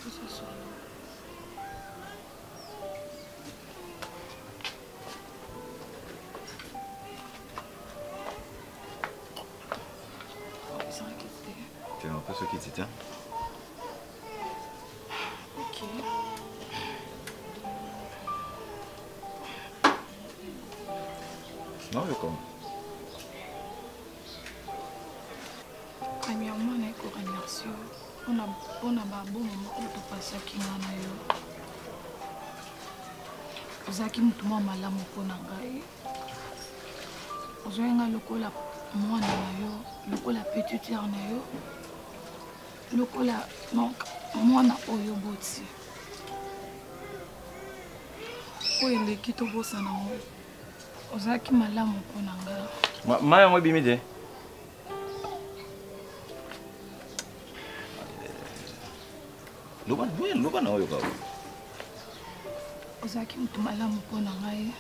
Tu un peu ce qui t'éteint. Ok. Non, mais comme. Premièrement, je remercie pour un bon moment où tu passes qui na yo. Ozaki mutuma malamu pona ngai. Ozoyenga lokola mwana na yo, lokola petite sœur na yo. Lokola donc mwana oyo boti. Oyo eleki tobosana ngo. Ozaki malamu pona ngai. Maya moi bimide. Loba na oyo ka. Ozaki mutu malamu pona ngai.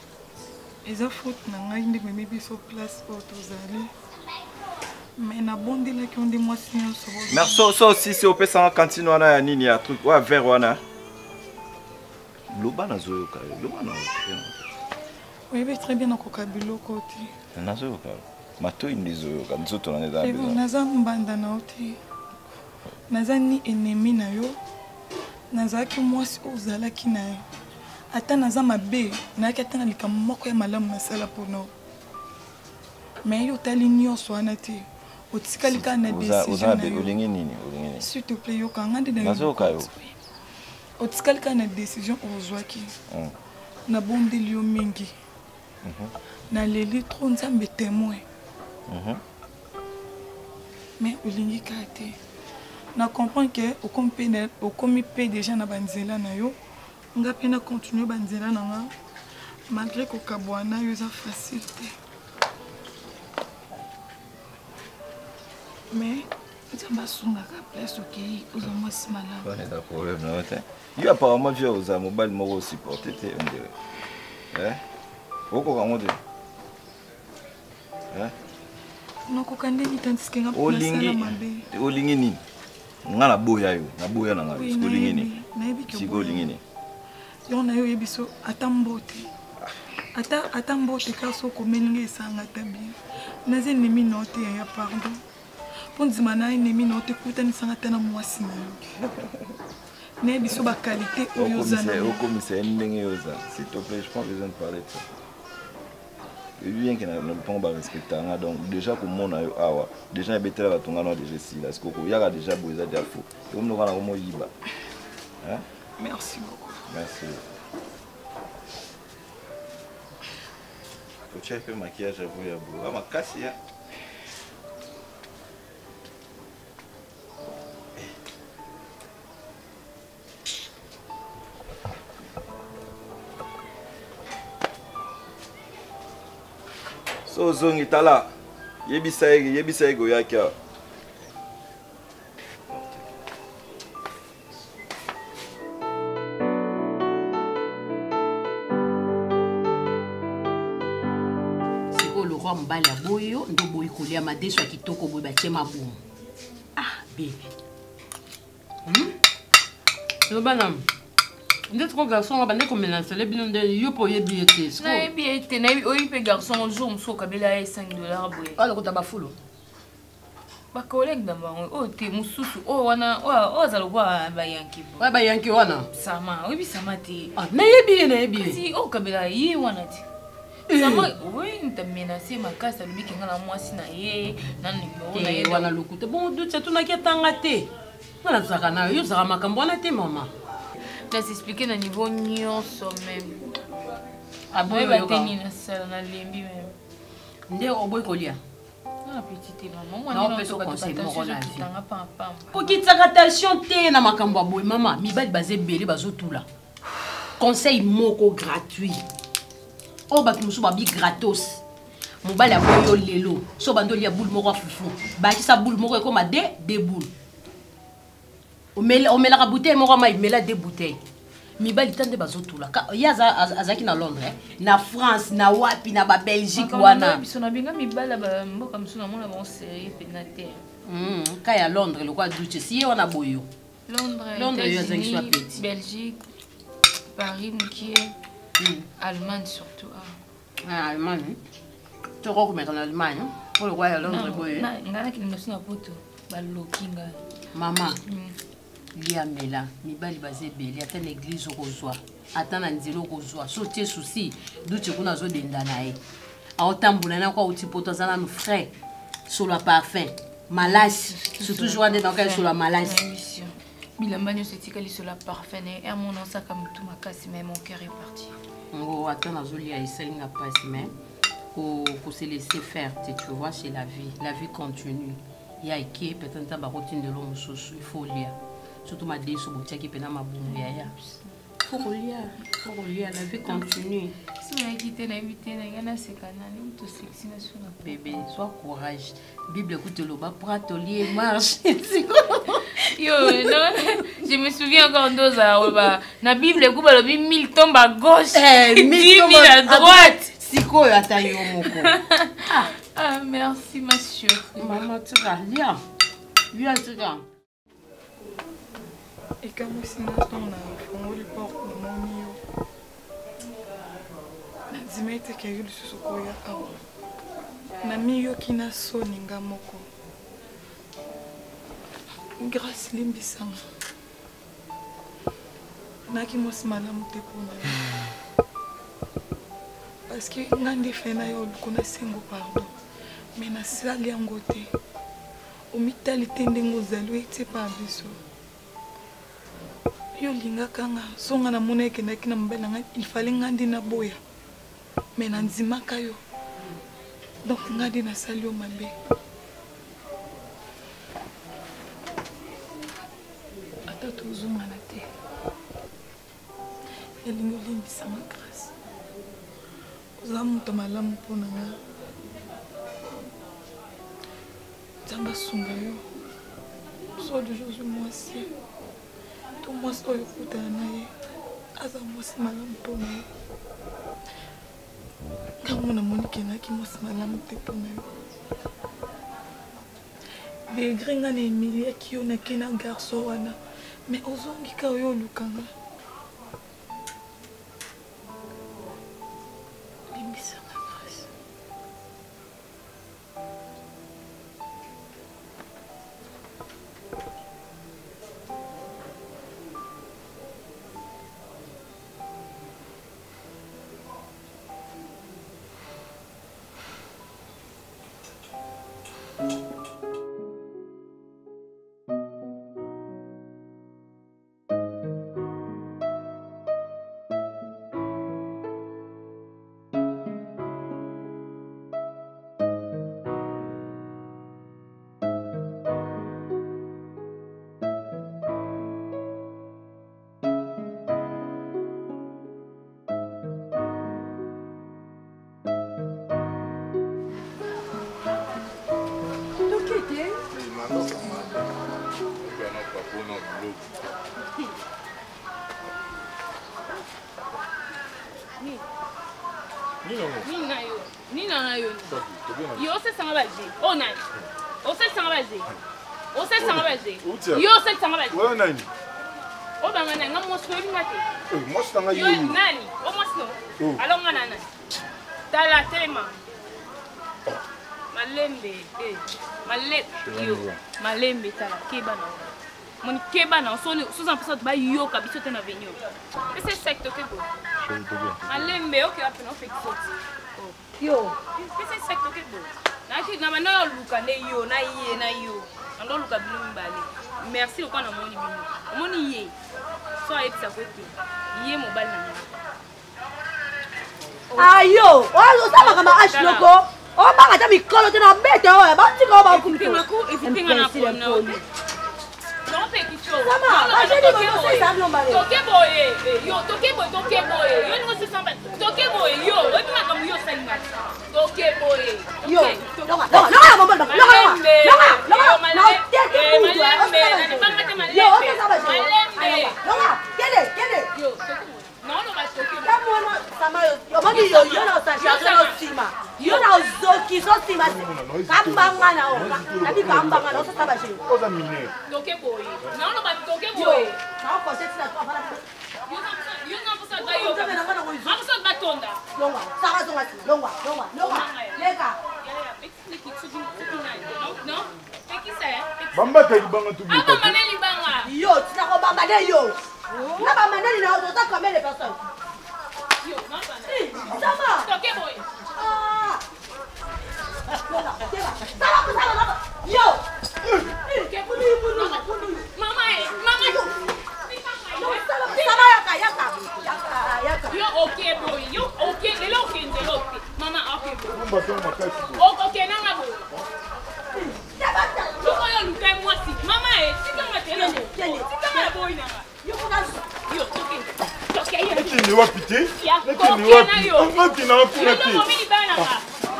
Eza faute na ngai nde memi biso place oyo tozali. Mais na bondelaki onde mwasi nyonso. Merci ça aussi c'est opesa en cantine wana ya nini ya truc wa verre wana. Loba na zoyo ka. Loba na oyo. Oui, mais très bien nakoka biloko te. Na zoyo ka. Mato indi zoyo ka. Nzoto na neza. Ebo naza mbanda na oti. Naza ni ennemi na yo. Nazaki mwasi ozalaki na yo. Ata naza mabe, nayaki ata na likambo moko ya malamu nasala mpona. Mais yo tali nyonso wana te. Otikali kaka na décision na yo. Olingi nini? S'il te plaît, yo kanga nde na yo. Nazoka yo. Otikali kaka na décision ozwaki. Na bondeli yo mingi. Na leli trop nzambe témoin. Mais olingi kaka te. Na comprends que au komi pe déjà na banzela na yo. Nga pe na continuer banzela na nga. Malgré ko kabwana yo za facile te. Mais nzamba sunga ka place OK, oza mwasi malamu. Pas de problème non te. Yo apparemment vieux oza mobile moko supporter te on dirait. Oko ka ngode. Noko kandeli tandiske nga olingi olingi nini? Nga na boya yo, na boya na nga. Olingi nini? Siko olingi nini? Yo na yo yebiso atambote. Atambote ka so komelinga esanga tabi. Naze nemi note ya pardon. Ponzima na nemi note kutani sanga tana mwasi na yo. Ne biso ba qualité oyo zana. Au commissaire ndenge yoza. S'il te plaît, je prends besoin de parler de ça. Et bien que nous ne pouvons pas respecter. Donc déjà comme mon ayo awa, déjà il betela la tonga no déjà si là, parce que il y a déjà boza déjà faux. Et on nous rend comme yiba. Hein? Merci beaucoup. Merci. Faut checker le maquillage à vous ya bro. Ah ma casse ya. So zongi tala yebisa ego yaka siko le roi mbali ya boyo ndo boyi kolia madeso ya kitoko boyi batie mabumu. Ah baby. Yo banam. Ndé trop garçon ba ndé ko mélanger les bilons de yo po yebi été. Na yebi été na oyi pe garçon jour muso kabela $5 boye. Ala ko tabafulo. Ba collègue na bango o te mususu o wana o zalo kwa ba yanki bo. Ba yanki wana. Sama, oyi sama te. Ah, na yebi. Si o kabela yi wana te. Sama oui nta menacer makasa lubi kinga na mwasi na ye na numéro na ye wana lokute. Bon doute c'est tout na kitanga te. Wana tsaka na yo zaka makambo wana te mama. Tu as expliqué au niveau nyonso même. Ah bon, il va tenir na salle na lembi même. Ndé oboy kolia. Na petite maman, on peut se conseiller mon la vie. Pam. Ko kitaka attention te na makambo boy mama, mi bali bazé belé bazo tula. Conseil moko gratuit. O ba musu ba bi gratos. Mobali ya boyo lelo. So bandoli ya boule moko fufu. Ba ki sa boule moko ko ma deux boules. On met la bouteille, on met la deux bouteilles. Mibali tande bazotula. Yaza azaki na Londres, na France, na wapi, na ba Belgique wana. Bisona binga mibala ba mboka msuna mona bon série penate. Kaya Londres le quoi duche si wana boyo. Londres, États-Unis, Belgique, Paris, Moukier, Allemagne surtout. Allemagne. Tu crois que en Allemagne, pour le royaume de Londres, maman, liamela, mibali basé belé, attends l'église au reçoit, attends un zélo au reçoit, sauter souci, d'où tu connais zo d'endanae. A autant boulana quoi, où tu peux t'en aller frais, sur le parfum, malasse, surtout jouer dans quel sur la malasse. Bilambagno se tikali sur la parfum, et à mon ancien comme tout ma casse, mais mon cœur est parti. Oh, attends, la jolie a essayé de passer, mais pour se laisser faire, tu vois, c'est la vie continue. Il y a qui peut-être une routine de l'homme, il faut lire. Surtout ma déesse au boutique qui peut ma boum. Il faut lire, la vie continue. Si on a quitté l'invité, il y a ces canaux, tout sexy. Bébé, sois courage. Bible écoute le bas pour atelier marche. Yo, non, je me souviens encore deux heures. La Bible écoute le 1000 tombes à gauche, 10 000 à droite. Si quoi attends yo moko. Ah merci ma chérie. Maman tu vas lire. Viens tu vas. Et quand moi si nous on a fondé le port de mon mio. Nazimete ke yulu susoko ya awa. Na mio kina soninga moko. Grâce limbisanga. Naki mosimala mutepona. Parce que ngandi fena yo lukuna sengo pardon. Mais na sali yango te. Omitali tendengo zalo ete pa biso. Yo linga kanga songa na moneke na kina mbela nga il fallait ngandi na boya. Mais na nzimaka yo. Donc ngandi na sali yo mabe. Ata tozunga na te. Elingo limbisanga grâce. Oza mutu malamu mpona nga. Nzambe asunga yo. Sois de Jésus mwasi. To mwasi oyo okutana na ye. Aza mwasi malamu mpona yo. Ntango namoni kenaki mwasi malamu te mpona yo. Degré nga na emiliaki yo nake na garçon wana. Mais ozongi ka oyo olukanga. Yo c'est ça va. Ouais nani. Oh ben nani, ngam mo sori ngati. Mo sanga yo. Nani? O mo sno. Alors nana. Tala tema. Malembe malembe tala keba na. Moni keba na so 100% ba yo ka biso te na venyo. Et c'est ça que go. Malembe OK après on fait sorti. Yo. C'est ça que go. Na ki na bana luka ne yo na yo. Ando luka bilu mbali. Merci le kana moni bino. Moni ye. So a epsa kwete. Ye mobile na. Ayo, o sa makama ashloko. O banga ta mikolo te na bete o ba tiko ba ku pinga ku ipinga na ko na. Non pe kicho. Sama, ba je di ko se sa no mbali. Toke boye. Yo toke boye. Yo ni mo se samba. Toke boye yo. O bi makamu yo sa ngati. Toke boye. Yo. No, masi. Kambanga na o. Nabi kambanga na o sa baje. Oza mine. Toke boy. Na ono ba toke boy. Na ko seti na to fala. Yo na posa ba yo. Amusa ba tonda. Longwa. Saka zonga si. Longwa. Leka. Non? Peki sa ya? Bamba te libanga tu Ah, bamba ne libanga. Yo, tina ko bamba de yo. Na bamba ne na o ta combien de personnes? Yo, non pas. Ça va. Toke boy. Ah. Ça va. Yo. Mama, yo. Ça va yaka. Yo okay boy. Yo okay. Lelo okay ndelo okay. Mama okay boy. Bamba te makasi. Okay nanga boy. Yo koyo lukai mwasi. Mama tika matela. Tika boy nanga. Yo okay. Toke yo. Neti ni wapi te? Neti ni wapi? Ngoti na wakuna te. Yo mimi bana nga.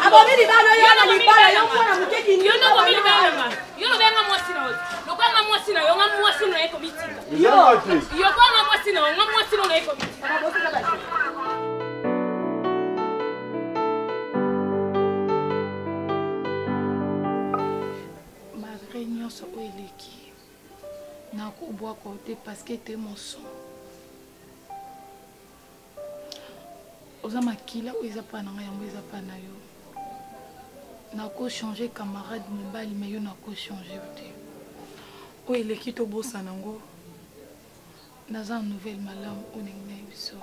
Abomini bana yo na libala yo mwana muteki ni. Yo no mimi bana nga. Yo no benga mwasi na. Lokanga mwasi na yo nga mwasi na eko mitika. Yo kwanga mwasi na nga mwasi na eko mitika. Malgré nyonso oyo eleki nakobwaka te parceke ete moso oza makila oyo eza mpa na ngai yango eza mpa na yo nakochange camarade mobali me yo nakochange te oyo eleki tobosana yango naza nouvelle malamu oyo ndenge na biso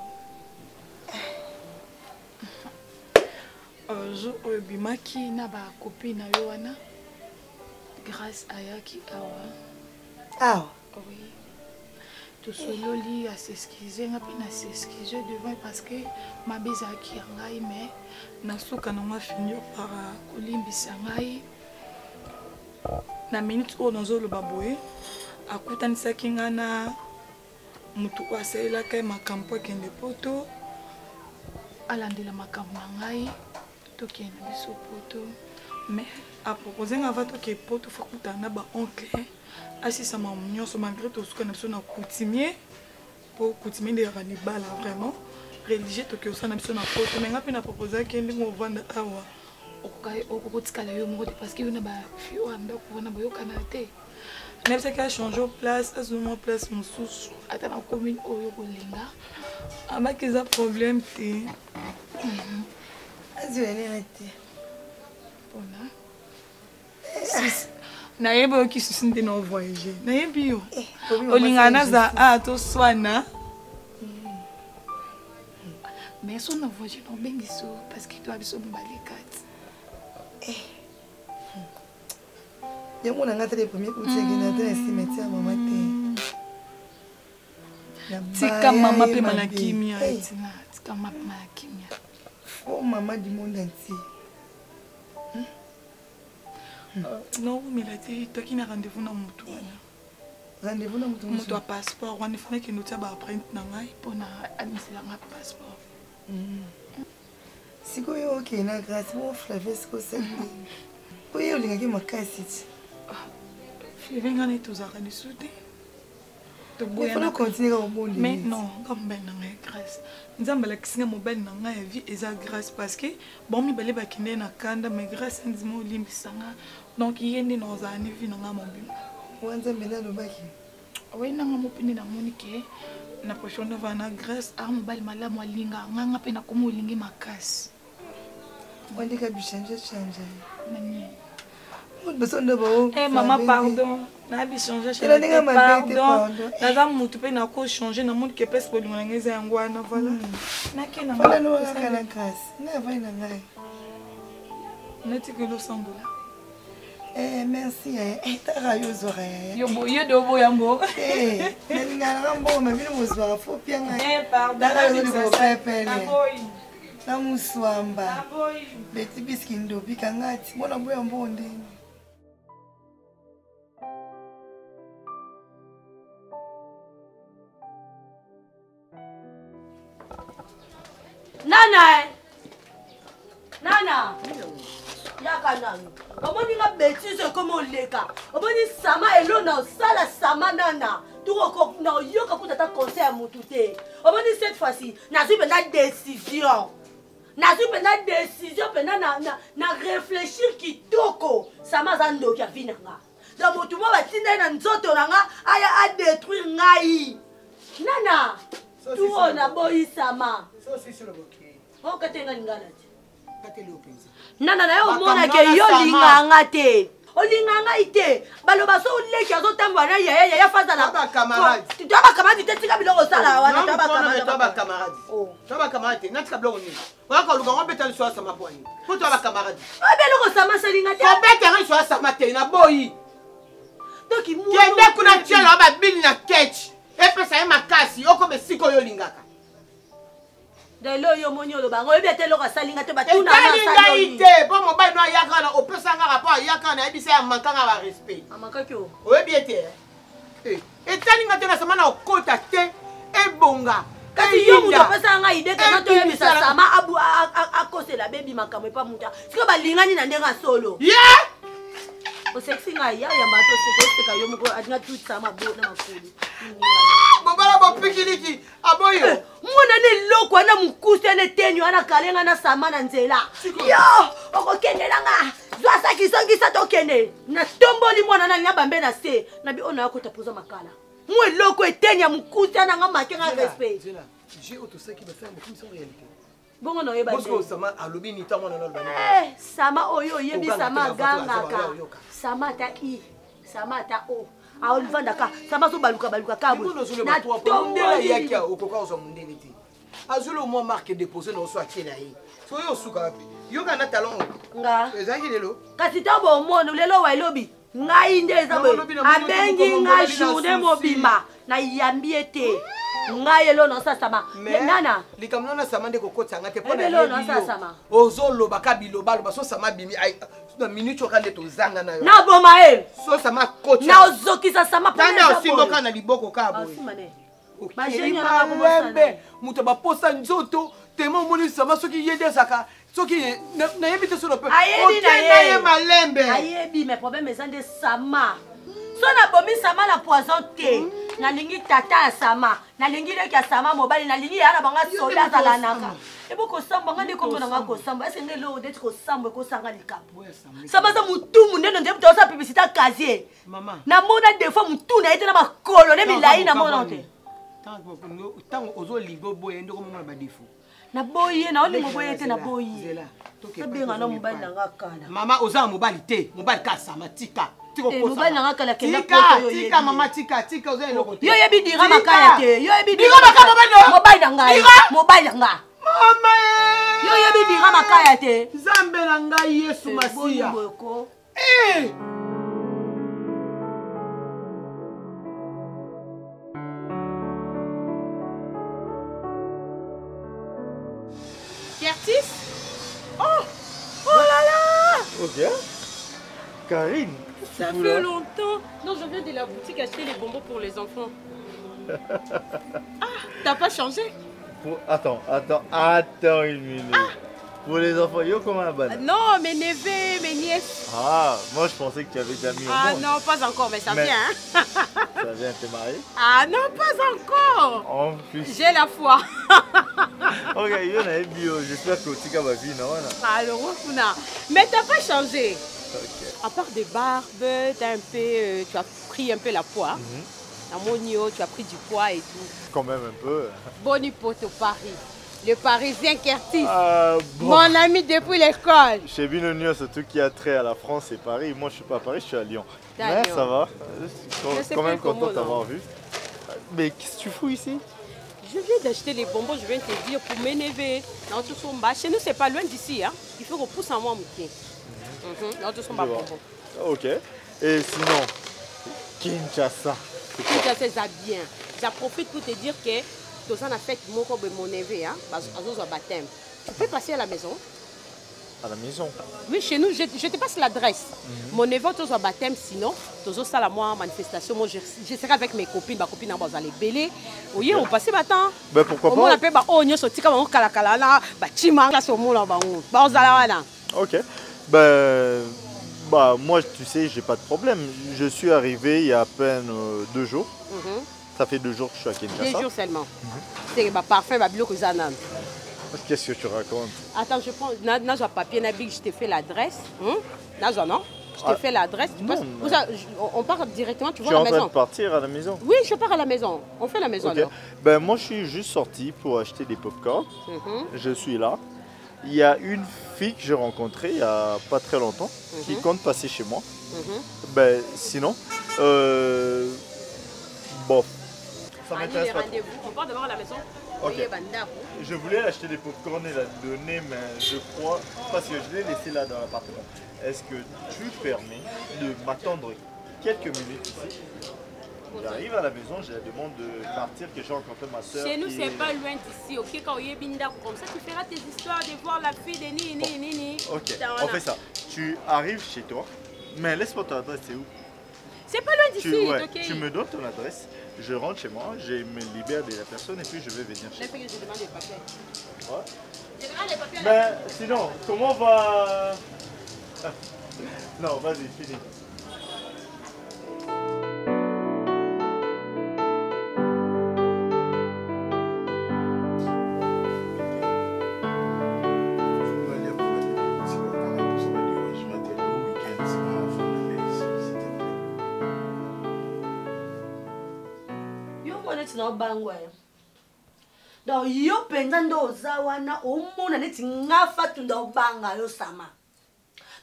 jour oyo bimaki na bakopi na yo wana grâce ayaki awa Awa. oui tosololi asexcuse nga mpe nasexcuse devant parce que mabe ezalaki ya ngai mais nasuka nango afinio para kolimbisa ngai na minute oyo nazoloba boye akutanisaki ngai na motu oyo asalelaka ye makambo akende poto alandela makambo na ngai tokende biso poto mais apropose nga ava toke poto fa kutana na baoncle asisama nyonso malgré tosuka na biso na coutumier mpo coutumier ndeyaka libala vraiment religieux toke osala na biso na poto me nga mpe na propose ake ndenge ovanda awa okokotikala yo moko te parce que yo na bafi oyo andako wana boyokana te nayebisaki achange place azwima place mosusu ata na commune oyo kolinga abaki eza problème te azwelele te mpona nayebi oyoki susi nde na ovoyage nayebi yo olingaka naza a toswana mais so na voyage na obengi so parce que toya biso mobali kati yango na nga te le premier kutekena te na cimetière ya mama te tika mama mpe malakimia etina tika mama mpe malakimia fo mama du monde entier non omela te toki na rendez-vous na motu wana rendez-vous na moto ya passeport wana efanaki notia baapprinte na ngai mpona admiselanga passeport sikoyo okende na grâce mo flave sikosali oyo olingaki makasi ti flave ngai nai tozalaka lisu te toboyana continue ka obonde mais non nga mobali na ngai grâce nzambe alakisi nga mobali na ngai ya vie eza grâce parce que bon mibale bakende na kanda mais grâce andima olimbisanga donc ye nde na ozala ni vie na nga mobima wanzambe nde alobaki oye nanga mopende namoni ke na prochaine ova na grâce a mobali malamu alinga nganga mpe nakoma olingi makasi wandika bichange nani Eh maman pardon na bichange pardon naza mutu mpe nakochange namoni ke presque bolingo na ngai eza yango wana voilà nakena grâce navai na ngai natikelo $100 merci taka yo ozwaka yaya yo de oboya mbo nalingana nga mboma bino bozwaka fo pia ngai taka yo libopepele na muswamba beti biski ndobika ngati bona boya mbo ndenge Nana yaka nanu omoni nga bêtise comme oleka omoni sama elona osala sama nana tukoko na oyoka kuta ta conseil ya mutu te omoni cette fois-ci nazwi mpenza décision nazwi mpena décision mpena na réfléchir kitoko sama aza ndoki ya vi na nga donc motu mo batinda ye na nzoto na nga aya adétruire ngai nana tu oyo naboyi sama okatenga lingana te nana na ye omonake yo linganga te olinga ngai te baloba so oleki azotambola na yaya fazala to bakamaradi te tika biloko osala wana to bakamaradi natika biloko nini oyaka oluka ngo beta liso ya sama po ani po to bakamaradi obeloko sama salinga te obetanga liso ya sama te naboyi kende kuna tielo babili na kechi epesa ye makasi okobe sika oyo olingaka lelo oyo omoni olobango oyebi ete eloko asalinga te batuna etalingai te mpo mobali no ayaka wana opesanga rapport ayaka wana ayebisa ya mankanga barespect amakaki o oyebi ete etalinga te na sama na okota te ebonga kasi yo mutu apesanga ngai ide kana toyebisa sama akosela bebi makambo epa mutu sika balingani na ndenge asolo osexi ngai yayamba toseka yo moko adinga tutisama na makulu bobala bopikiliki aboyo mwana ne eloko wana mokusi ane teni wana kalenga na sama na nzela yo okokendelanga zwa sakisongisa tokende na tomboli mwana nalinga bambe na se na bi ona yakota poza makala mo eloko eteni ya mokusi ananga makenga respect bongo na oyeba sama oyo oyebi sama agangaka sama ata i sama ata o aolivandaka sama zobaluka kabwe na tomboli okoka ozwa mondele te azuli omwa marke déposé na oso atie na ye so oyo osuka wapi yoka na talon nga ezalaki lelo kasi to bomona lelo wa elobi ngai nde eza boye abengi nga journée mobima na yambi ete ngai elo na sasama nana likambo nana sama nde kokotisa nga te mpo na elo na sasama ozolobaka bilobaloba so sama bimi na minute oka nde tozanga na yo na boma e so sama kotisa na ozokisa sama tanda osimboka na liboko ka boye malembe moto baposa nzoto tema omoni sama soki ye nde ezaka soki nayebi te sono pe okenda ye malembe ayebi mais problème eza nde sama so nabomi sama na poison te nalingi tata ya sama nalingi leki ya sama mobali nalingi ya na banga soda azalanaka ebo kosamba nga nde kombo nanga kosamba ese nge leo ndeti kosamba ekosanga likapo sama za mutumu ndeno nde mutu osa publicité casier namona des fois mutu na ye te na makolo ne milai namona te ntango ozolinga oboye nde komomona badefo naboye na olinga oboye te naboye abenga na mobali nanga kala mama oza mobali te mobali ka sama tika mobali nanga kala kenda tika mama tika oza eloko te yo yebi dira makaya te yo yebi dira mobali nanga mobali nanga mama yo yebi dira makaya te nzambe na ngai yesu masiya Curtis? Oh là là! Ok. Karine. Ça fait longtemps. Non, je viens de la boutique acheter les bonbons pour les enfants. Ah, t'as pas changé? Attends une minute. Pour les enfants, yo comment la banane? Non, mes neveux, mes nièces. Ah, moi je pensais que tu avais déjà mis au monde. Ah non, pas encore, mais ça vient. Hein? Ça vient, t'es marié? Ah non, pas encore. En plus. J'ai la foi. Ok, yo na bio, j'espère que tu vas vivre, non? Alors, mais t'as pas changé. Okay. À part des barbes, tu as pris un peu la poids. À Monio, tu as pris du poids et tout. Quand même un peu. Bonne pote au Paris. Le Parisien Curtis. Bon. Mon ami depuis l'école. Chez Binonio, ce truc qui a trait à la France et Paris. Moi, je suis pas à Paris, je suis à Lyon. Mais Lyon. ça va. Je suis quand même content de t'avoir vu. Mais qu'est-ce que tu fous ici? Je viens d'acheter les bonbons, je viens te dire, pour m'énerver. Chez nous, c'est pas loin d'ici. Hein? Il faut qu'on pousse en moi, mon pied. Ok. Et sinon, Kinshasa. Kinshasa, c'est bien. J'en profite pour te dire que tu as fait mon neveu, hein, parce que baptême. Tu peux passer à la maison? À la maison? Oui, chez nous, je te passe l'adresse. Mon neveu, tu as baptême, sinon, tu as ça la manifestation. Moi, je serai avec mes copines, ma copine, on va aller bêler. Oui, on passe maintenant. Ben pourquoi pas? On appelle Ok. Bah, moi, tu sais, j'ai pas de problème. Je suis arrivé il y a à peine 2 jours. Ça fait 2 jours que je suis à Kinshasa. 2 jours seulement. C'est parfait, ma bilo que Qu'est-ce que tu racontes? Attends, je prends un papier, je te fais l'adresse. Non? Je te fais l'adresse. On part directement, tu vois la maison. Tu es en train de partir à la maison? Oui, je pars à la maison. On fait la maison alors. Ben, moi, je suis juste sorti pour acheter des pop-corn. Je suis là. Il y a une fille que j'ai rencontrée il n'y a pas très longtemps qui compte passer chez moi. Ben, sinon, bon. Ça m'intéresse pas. On part d'abord à la maison. Okay. Je voulais acheter des pop-corn et la donner, mais je crois, parce que je l'ai laissé là dans l'appartement. Est-ce que tu permets de m'attendre quelques minutes ici? J'arrive à la maison, je demande de partir, que j'ai rencontré ma soeur. Chez nous, c'est pas loin d'ici, ok? Quand il y a Binda, comme ça, tu feras tes histoires de voir la fille de Nini. Ok, on fait ça. Tu arrives chez toi, mais laisse-moi ton adresse, c'est où? C'est pas loin d'ici, ok? Tu me donnes ton adresse, je rentre chez moi, je me libère de la personne et puis je vais venir chez toi. Je demande les papiers. Ouais. Je demande les papiers. Mais sinon, comment va... Non, vas-y, finis. Donc yo penza ndo zawana omona neti ngafa tunda obanga yo sama.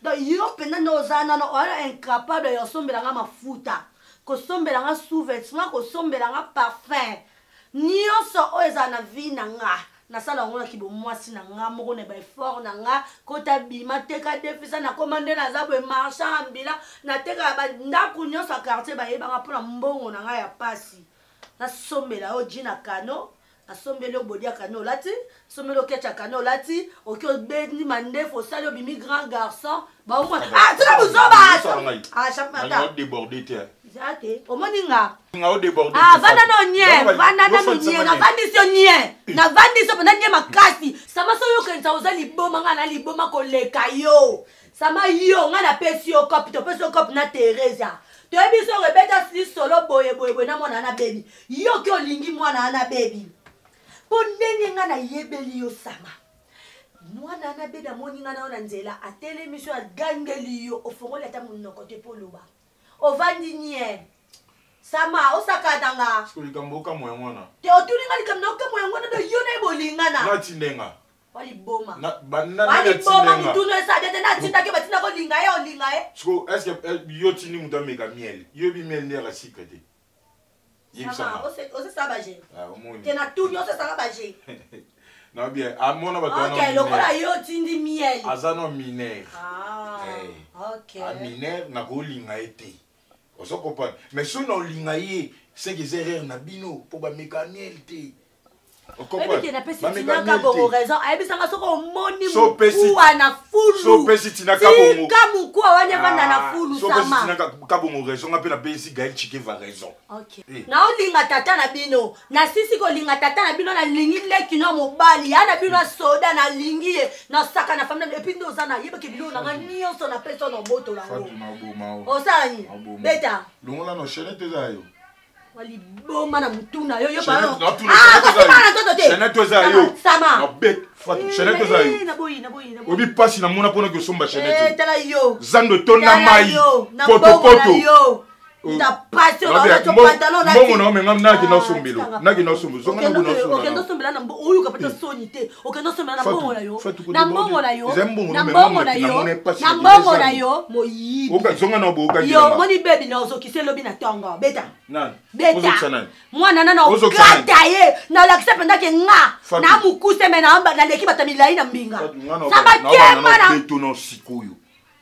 Donc yo penza ndo zana no ona incapable yo sombela nga mafuta, ko sombela nga sous-vêtements, ko sombela nga parfum. Nyonso o ezana vie na nga. Na sala ngona kibo mwasi na nga moko ne ba effort na nga kota bima teka defisa na commande na zabwe marchand ambila na teka ba ndaku nyonso quartier ba yeba nga pona mbongo na nga ya pasi. Na sombela o jina kano, na sombela o bodia kano lati, sombela o kecha kano lati, o ki o beni mandefo sali o bimi grand garçon, ba o mwa, tika buzoba! Chapmata. Nga o débordé te. Zate, o moni nga. Nga o débordé. Vanda no nye, vanda na no nye, na vandisio nye, na vandisio penda nye makasi, sama so yo kenza oza liboma nga na liboma koleka yo, sama yo nga na pesi yo kopi, to pesi yo kopi na Teresa. Tu as vu ce rebeta si solo boye na mwana na baby. Yo ki olingi mwana na baby. Po ndenge nga na yebeli yo sama. Mwana na baby amoni nga na ona nzela atele mission agangeli yo ofongola ta munoko te poloba. Ovandi nye. Sama osaka danga. Sikulikamboka moya mwana. Te otulinga likamnoka moya mwana do yo na bolingana. Ngati ndenga. Wali boma. Wali boma mutuno esa dete na tinda ke batina ko linga ye olinga ye. Sko est-ce que yo tini muta meka miel. Yo bi miel ne la secret. Sama ose sabaje. Omoni. Te na tuni ose sabaje. Na bien, a mona batana. OK, lokola yo tindi miel. Azano mineur. OK. A mineur na ko linga ete. Oso comprendre. Mais si on linga ye, c'est que c'est erreur na bino pour ba meka miel te. Ebi kena pesi tinaka bongo raison. Ebi sanga soko moni mukua na fulu. So pesi tinaka bongo. Tika mukua wanya vanda na fulu sama. So pesi tinaka bongo raison. Ngape na pesi Gaël Chike va raison. Ok. Na olinga tata na bino. Na sisi ko linga tata na bino na lingi leki no mobali. Ya na bino soda na lingi na saka na famille. Epi ndo zana yeba ke bino na nyonso na pesa no boto la ngo. Osani. Beta. Longola no chenete zayo. Wali boma na mutuna yo yo ba. Chenete zayo. Sama. Na bet. Chenete zayo. Na boyi. Obi pasi na mona pona ke somba chenete. Tala yo. Zando tona mai. Poto. Na pasi na to pantalon na. Mbongo na menga na ki na sombelo. Na ki na sombelo. Zonga na bona sombelo. Okendo sombela na mbo oyo kapata sonite. Okendo sombela na mbongo na yo. Na mbongo na yo. Na mbongo na yo. Na mbongo na yo. Moyibi. Oka zonga na bo oka. Yo moni baby na ozo kiselo bi na tonga. Beta. Nan. Beta. Mwana na okata ye. Na lakisa penda ke nga. Na mukuse mena amba na leki batamilai na mbinga. Saba kema na betono sikoyo.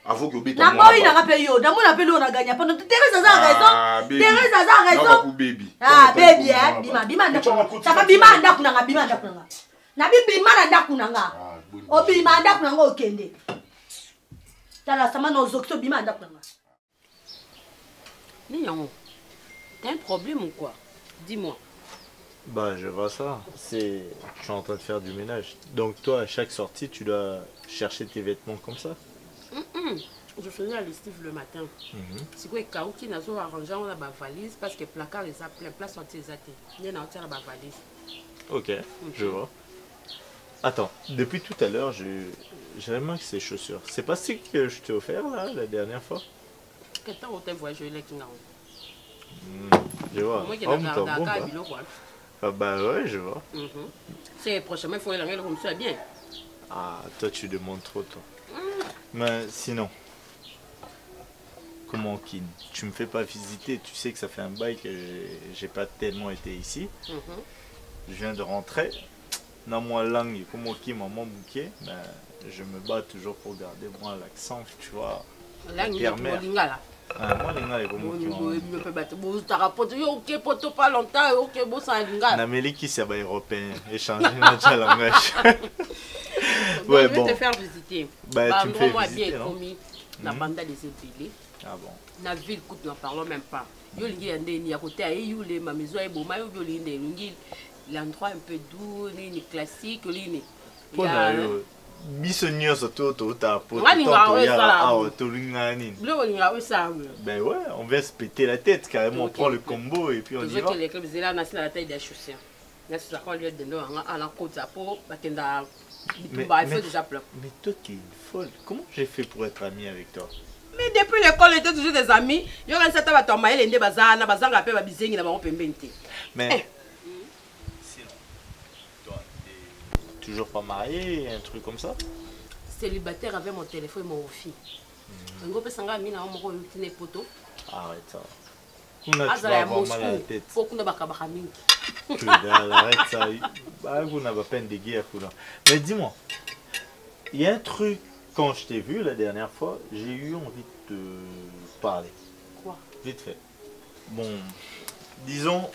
Avoue que beta. Na boy na ngape yo. Na mona pelo na gagna pendant Teresa za raison. Teresa za raison. Baby. Baby bima ndako. Saba bima ndako na bima ndako na. Na bima na ndako na nga. O bima ndako na nga okende. Tala sama no zokso bima ndako na nga. Nyango. T'as un problème ou quoi? Dis-moi. Bah, je vois ça. Je suis en train de faire du ménage. Donc toi, à chaque sortie, tu dois chercher tes vêtements comme ça? Je faisais la lessive le matin. C'est quoi Kao qui n'a pas arrangé on a ma valise parce que le placard est plein place sorti les athées. Il y a une valise. Ok, je vois. Attends, depuis tout à l'heure, j'ai remarqué ces chaussures. C'est pas ce que je t'ai offert là, la dernière fois? Quel temps on t'a voyagé là? Je vois. Ah bah ouais, je vois. C'est prochainement, il faut aller comme ça bien. Ah, toi tu demandes trop, toi. Mais sinon, comment Kin? Tu me fais pas visiter, tu sais que ça fait un bail que j'ai pas tellement été ici. Je viens de rentrer. Dans moi langue, comment Kin, maman bouquet, ben, je me bats toujours pour garder moi l'accent, tu vois. Langue, il y a moi, les comme pas longtemps, ok, bon, ça a Nameli qui c'est européen, échanger notre langage. Ouais, bon. Je vais te faire visiter. Bah, tu me fais visiter, non? La bande des épilés. Ah bon? La ville coûte, n'en parlons même pas. Yo lingi ande à côté à Youlé, ma maison est beau, ma yo lingi l'endroit un peu doux, ni classique, ni. Pour nous, bisogno surtout tout à pour ben ouais, on vient se péter la tête carrément, on prend le combo et puis on y va. Les clubs là, on a la taille des chaussures. Là, c'est ça qu'on lui donne à la côte à peau, mais toi qui es une folle, comment j'ai fait pour être ami avec toi? Mais depuis l'école, on était toujours des amis. Il y a un certain temps, on m'a dit que bazar, bazar a fait ma bisingue, là, on peut m'inventer. Mais sinon, toi, t'es toujours pas marié, un truc comme ça? Célibataire avec mon téléphone et mon wifi. On peut s'en aller à mon poteau. Arrête ça. Tu vas avoir mal à la tête. Faut qu'on ait pas de arrête ça. Vous n'avez pas peine de guerre. Mais dis-moi, il y a un truc, quand je t'ai vu la dernière fois, j'ai eu envie de te parler. Quoi? Vite fait. Bon, disons,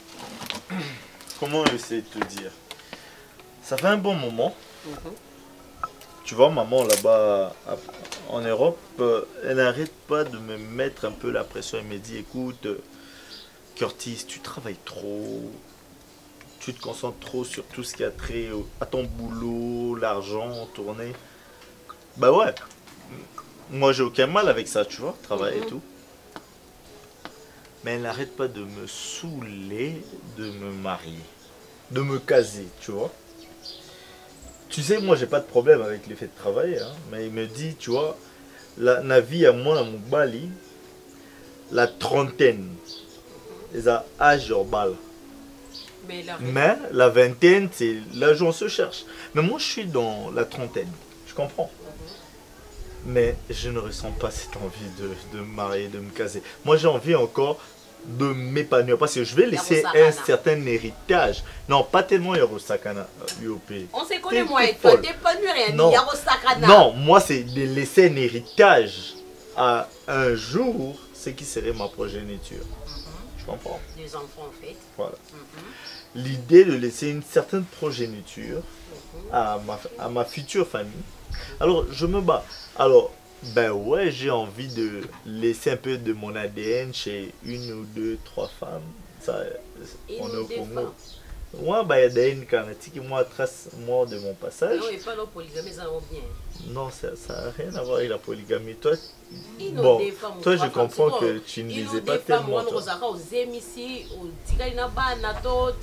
comment essayer de te dire? Ça fait un bon moment. Tu vois, maman là-bas en Europe, elle n'arrête pas de me mettre un peu la pression. Elle me dit, écoute, Curtis, tu travailles trop, tu te concentres trop sur tout ce qui a trait à ton boulot, l'argent, tourner. Bah ouais, moi j'ai aucun mal avec ça, tu vois, travail et tout. Mais elle n'arrête pas de me saouler, de me marier, de me caser, tu vois. Tu sais, moi j'ai pas de problème avec le fait de travailler, hein, mais il me dit, tu vois, la vie à moi, à mon bali, la trentaine, c'est à âge urbal. Mais la vingtaine, c'est l'âge où on se cherche. Mais moi je suis dans la trentaine, je comprends. Mais je ne ressens pas cette envie de me marier, de me caser. Moi j'ai envie encore de m'épanouir parce que je vais laisser un certain héritage. Non, pas tellement Yarosakana, UOP. On se connaît moi et toi, t'épanouir et Yarosakana. Non, moi c'est de laisser un héritage à un jour, ce qui serait ma progéniture. Je comprends. Des enfants en fait. Voilà. L'idée de laisser une certaine progéniture à ma future famille. Alors je me bats. Alors, ben ouais, j'ai envie de laisser un peu de mon ADN chez une ou deux, trois femmes. Ça, on est au Congo. Moi, ben, il y a une canatique, moi, trace moi de mon passage. Non, et pas la polygamie, ça va bien. Non, ça n'a rien à voir avec la polygamie. Toi, bon, toi je comprends que tu ne les ai pas tellement. Tu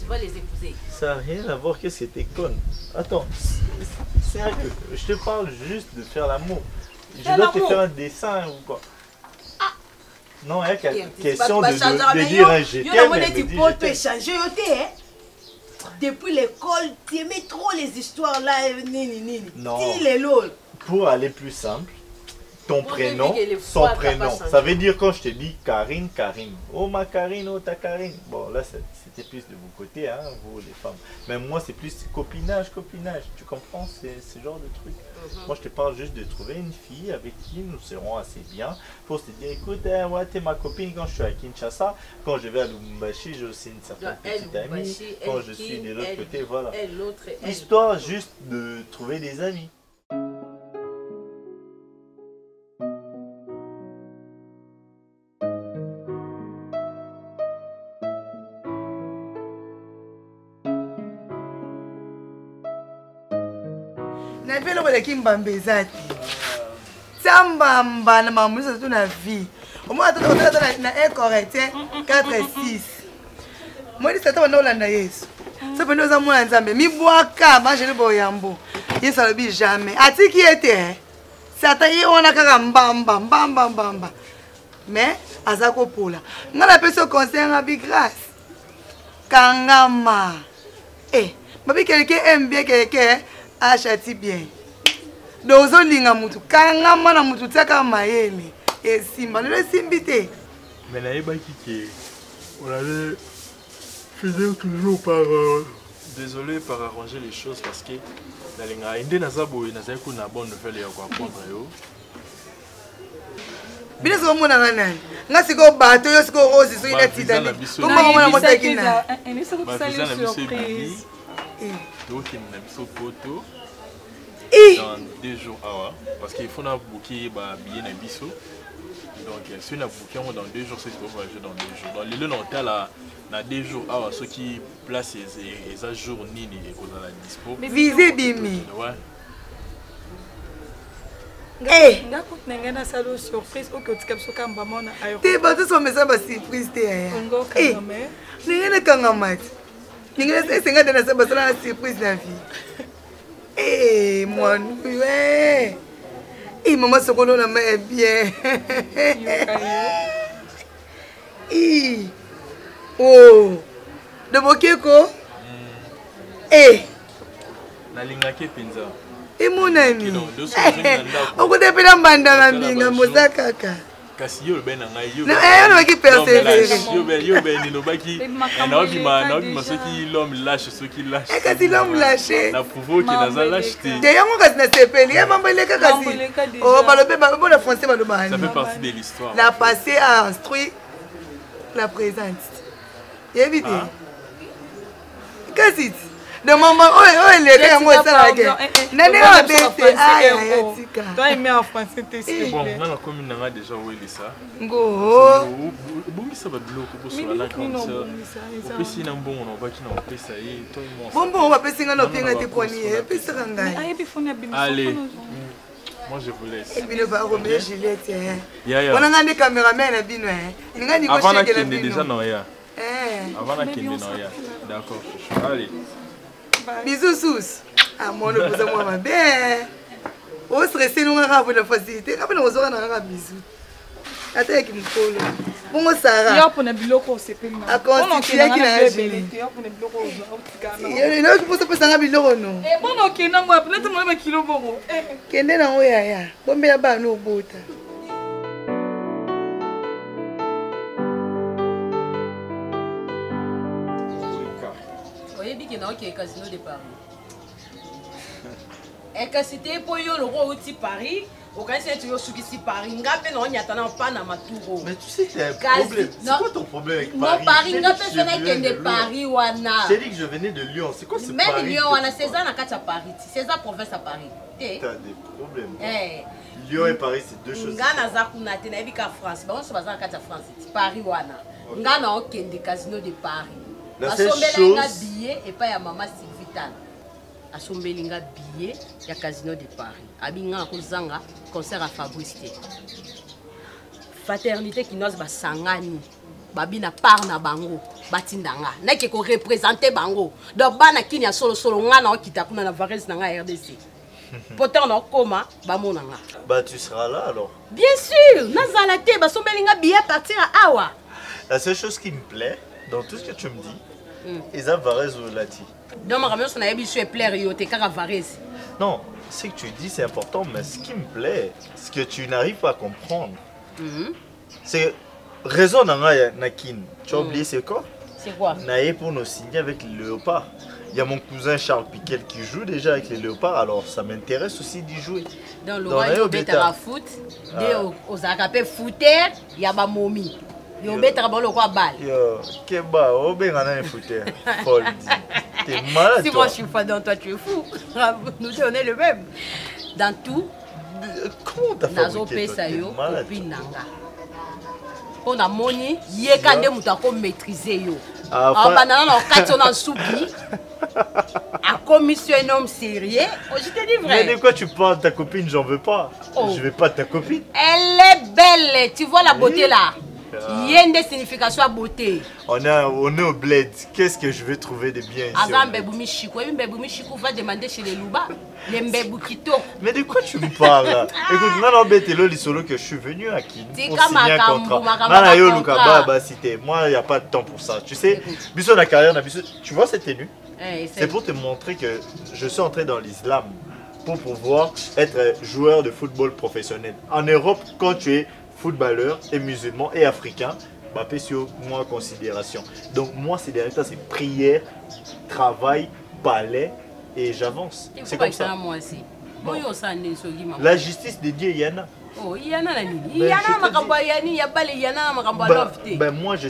vas les épouser. Ça n'a rien à voir, qu'est-ce que t'es conne. Attends, c'est vrai que je te parle juste de faire l'amour. Je dois te faire un dessin ou quoi? Non, il y a question de dire un je t'aime. Depuis l'école, tu aimais trop les histoires là. Non, pour aller plus simple, ton prénom, son prénom. Ça veut dire quand je te dis Karine, Karine. Oh ma Karine, oh ta Karine. Bon là c'était plus de vos côtés, hein, vous les femmes. Mais moi c'est plus copinage, copinage. Tu comprends, c'est ce genre de truc. Moi je te parle juste de trouver une fille avec qui nous serons assez bien. Pour se dire, écoute, ouais, t'es ma copine quand je suis à Kinshasa. Quand je vais à Lubumbashi, j'ai aussi une certaine petite amie. Quand je suis de l'autre côté, voilà. Histoire juste de trouver des amis. Na vie eloko eleki mbamba eza te tia mbamba na makambo nyonso tu na vie omona tata na incorrect 4-6 moyedisa ata banda olanda yesu so pende oza mwana nzambe mibwaka bangeli boyambo Ye salobi jamais. Ati qui était? Satan ye ona kaka mbamba. Mais azako pola. Ngala peso conseil ngabi grâce. Kangama. Babi quelqu'un aime bien quelqu'un, achati bien. Dozo linga mutu kangama na mutu taka mayele. Et simba le simbité. Mais naïba qui on allait finir toujours par désolé par arranger les choses parce que dans les gars inde nazabo nazako na bonne nouvelle ya kwa prendre yo. Bine so mona nani nga siko bato yo siko rose so ina tidani comment on mona mota kina eni siko kusali surprise donc il n'a pas photo dans 2 jours parce qu'il faut na booker ba billet na biso donc si on a booké dans 2 jours c'est pour voyager dans 2 jours dans le hôtel na 2 jours ceux qui place les à jour nini et qu'on a la dispo visez bimi ouais. Ngako nengena salo surprise oke otika biso kamba mona ayo. Te bato so mesa ba surprise te ya. Nengena kanga mati. Nengena senga tena sa basala surprise na vie. Mon ouais. Maman sokolo na ma bien. Oh. De bokeko? Na lingake penza. Mon ami. On peut pas m'abandonner mbinga mozakaka. Kasi yo ben ngai yo. Non, qui persévère. Yo ben ni no baki. Na obima ceux qui l'homme lâche ceux qui lâche. Kasi l'homme lâché. Na provoque na za lâcheté. De yango kasi na sepeli, ya mambaleka kasi. Oh balobe ba français baloba. Ça fait partie de l'histoire. La passé a instruit la présente. Yebite. Kasi de maman, les gars, moi, ça la guerre. Nane a bête. Toi, il met en français, t'es sûr. Bon, on a comme une déjà où il est ça. Go. Bon, ça va bloquer pour sur la grande sœur. Au plus, si on bon, on va qui n'en fait ça. Bon, on va passer dans nos pieds à tes poignets. Puis ça allez. Moi, je vous laisse. Et puis, le baron, Juliette. On a des caméramans à Bino. Avant la kende déjà, non, ya. Avant la kende, non, ya. D'accord. Allez. Bisous sous. Ah mon le vous moi bien. O stressé nous on pour la facilité. Après nous on a bisous. Attends qui me colle. Bon Sarah. Yo pour na biloko c'est pas mal. A constituer qui na gélé. Yo pour na biloko au. Yo no qui pour ça biloko non. Bon OK na moi peut-être moi ba kilo boro. Kende na oya ya. Bombe ya ba no bota. Oyebi kena oke casino de Paris. Et que c'était pour yo le roi outil Paris, au cas où tu yo suki Paris, ngape no nyata na pa na maturo. Mais tu sais c'est un problème. C'est quoi ton problème avec Paris? Mon Paris ngape sona kende Paris wana. J'ai dit que je venais de Lyon. C'est quoi ce Paris? Même Lyon wana César na kati Paris. César province à Paris. T'as des problèmes. Lyon et Paris c'est deux choses. Ngana za kuna te na ebika France. Ba on se baza kati France. Paris wana. Ngana okende casino de Paris. Asombela billet et pas ya maman Sylvitane. Asombela billet ya casino de Paris. Abinga kozanga concert à Fabrice. Fraternité qui nous ba sangani. Babina par na bango batindanga. Na ke ko représenter bango. Donc bana kini ya solo ngana okita kuna na Varese na RDC. Pourtant on koma ba monanga. Bah tu seras là alors. Bien sûr, nazala te ba sombela billet partir à Awa. La seule chose qui me plaît dans tout ce que tu me dis, Eza Varese ou Lati. Non, ce que tu dis c'est important, mais ce qui me plaît, ce que tu n'arrives pas à comprendre, c'est raison Nakin. Tu as oublié c'est quoi? C'est quoi? Naïe pour nous signer avec le léopard. Il y a mon cousin Charles Piquel qui joue déjà avec les léopards, alors ça m'intéresse aussi d'y jouer. Dans le roi, il y a foot, aux agapés footer, il y a ma momie. Yo betra bolo kwa balle. Yo, keba, o benga na footer. Folle. T'es malade. Si moi je suis pas dans toi, tu es fou. Nous deux on est le même. Dans tout. Comment t'as fabriqué toi? T'es malade. On a moni, yeka nde muta ko maîtriser yo. Ah banana na kati on en soupi. A commission un homme sérieux. Oh, je te dis vrai. Mais de quoi tu parles? Ta copine, j'en veux pas. Je veux pas ta copine. Elle est belle. Tu vois la beauté là. Yende signification beauté. On est au bled. Qu'est-ce que je vais trouver de bien ici? Mbeboumichikou va demander chez les Louba. Les Mbeboukito. Mais de quoi tu me parles là? Écoute, non, Betelo, les solos que je suis venu à qui pour signer un contrat. Moi, il n'y a pas de temps pour ça. Tu sais, Bisso la carrière, tu vois cette tenue? C'est pour te montrer que je suis entré dans l'islam pour pouvoir être joueur de football professionnel. En Europe, quand tu es footballeur et musulman et africain, bah, sur moi en considération. Donc moi, ces derniers temps, c'est prière, travail, ballet et j'avance. C'est comme ça. Moi aussi. Bon. La justice de Dieu, Yana. Oh, Yana, moi, je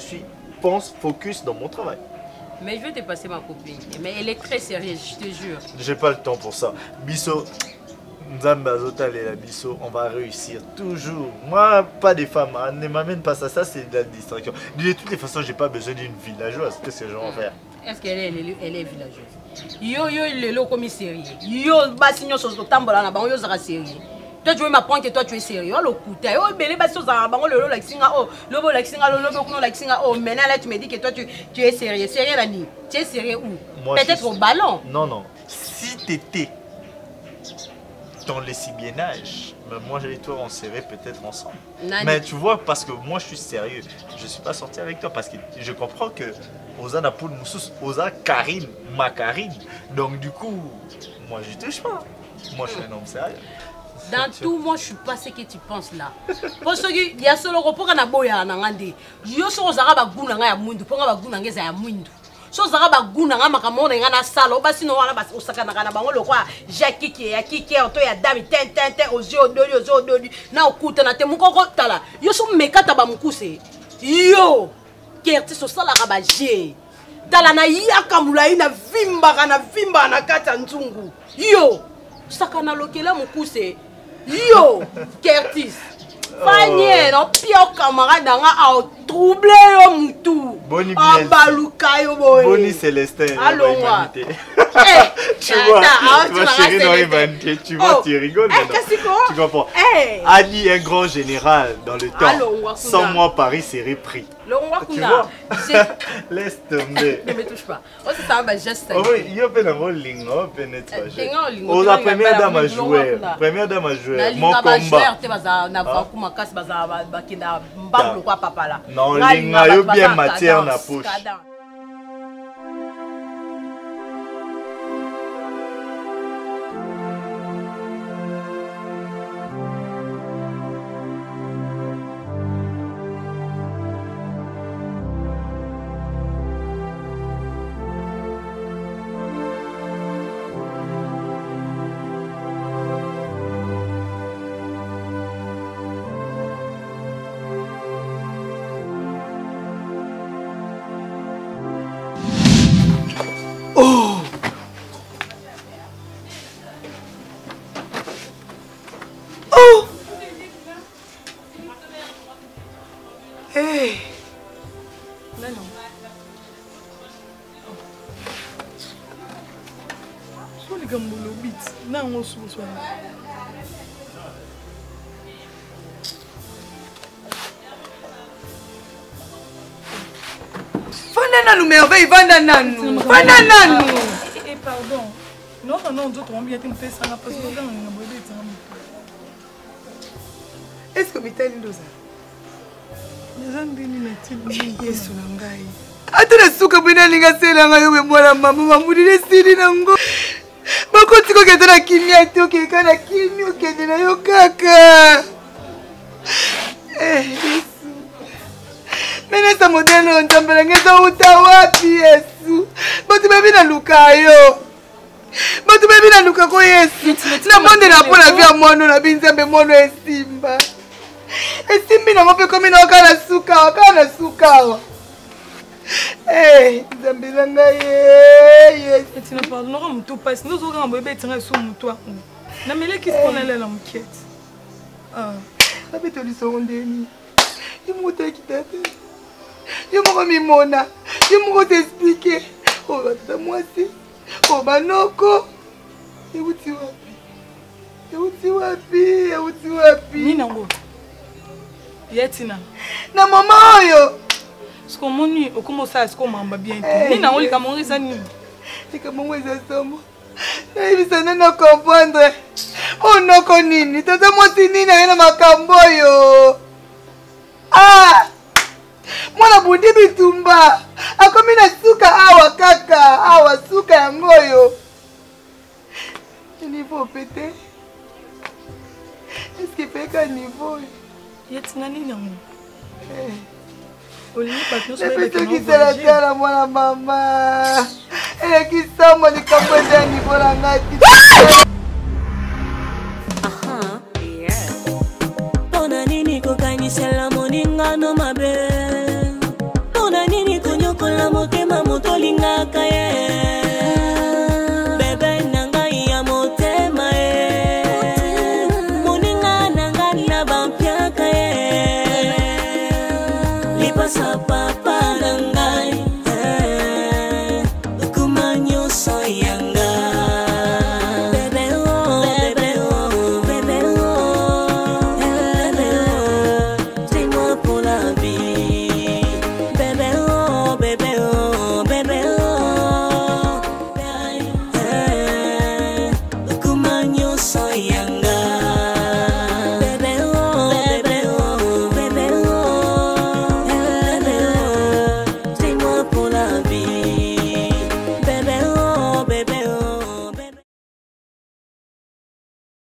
pense focus dans mon travail. Mais je vais te passer ma copine. Mais elle est très sérieuse, je te jure. J'ai pas le temps pour ça. Bisso, on va réussir toujours. Moi, pas des femmes, hein. Ne m'amène pas ça. Ça, c'est de la distraction. De toutes les façons, j'ai pas besoin d'une villageoise. Qu'est-ce que je vais faire? Est-ce qu'elle est villageoise? Yo, il est là comme sérieux. Yo, basignon sur le tambour là, yo, sera sérieux. Toi, tu veux m'apprendre que toi, tu es sérieux. Oh, le coup, oh, belé, basignon, ça va, le laxinga, oh, le laxinga, le laxinga, oh, maintenant, là, tu me dis que toi, tu es sérieux. Sérieux, Lani? Tu es sérieux où? Peut-être au ballon. Non. Si t'étais dans le lesbiennage, moi et toi on serait peut-être ensemble. Mais tu vois, parce que moi je suis sérieux, je ne suis pas sorti avec toi parce que je comprends que Oza n'a pas de moussous, Oza Karine, ma Karine. Donc du coup, moi je touche pas. Moi je suis un homme sérieux. Dans tout, moi je suis pas ce que tu penses là. Parce qu'il y a solo repos qu'on a beau ya nangande. Yo so zara ba guna nga ya mundu, ponga ba guna ngeza ya mundu. So zara ba guna nga makamona nga na sala, obasi no wala ba osakana kana bango lokwa Jackie ki ya kike oto ya dami ten ozo doli na okuta na te mukoko tala. Yo so mekata ba mukuse. Yo kerti so sala ka ba je. Tala na yaka mulai na vimba na kata nzungu. Yo sakana lokela mukuse. Yo Curtis Fanye no pio camarade nga a troublé yo mutu. Boni Baluka yo boy. Boni Célestin. Allô tu vois, chérie dans humanité, tu vois, tu rigoles. Tu comprends? Annie, un grand général dans le temps. 100 mois Paris serait pris. Tu vois? Laisse tomber. Ne me touche pas. Oh, c'est un geste. Oui, il y a un rolling, on la première dame à jouer. Première dame à jouer. Mon combat. Non, linga yo bien matière na poche. Pardon. Non, d'autres ont bien été fait ça. Est-ce que tu as une dose? Atuna suka bina linga sela ngayo be mwana mama mamudile siri nango. Bakoti ko ketana kimya toke kana kimyo kedena yo kaka. Yesu. Menesa modelo ntambela ngeza utawapi Yesu. Batu bebi na lukayo. Batu bebi na luka ko Yesu. Na monde na pona vya mono na binzambe mono esimba. Esimbi na ngope komi na wakana suka. Eh, Zambilanga ye. Tu ne parles pas de tout passe. Nous aurons un bébé qui est sur toi. Na mele qui se connaît la m'inquiète. Ah, ça peut te le sonder ni. Il m'a dit que t'as. Il m'a mis mona. Il m'a t'expliquer. Oh, bah moi c'est. Oh, bah noko. Et où tu vas? Ninango. Yetina. Na mama oyo. Siko moni okomosa siko mamba bien. Ni na oli kamongisa ni. Tika mongweza somo. Na hivi sana na comprendre. Oh noko nini? Tata moti nini na makambo yo. Ah! Mwana bundi bitumba. Akomi na suka awa kaka, awa suka ya ngoyo. Niveau pété. Est-ce que peka niveau? Yetina nini yango? Qui la terre mwana mama. Qui somo likambo ya niveau la ngati. Pona nini kokanisela moninga no mabe. Pona nini konyokola motema moto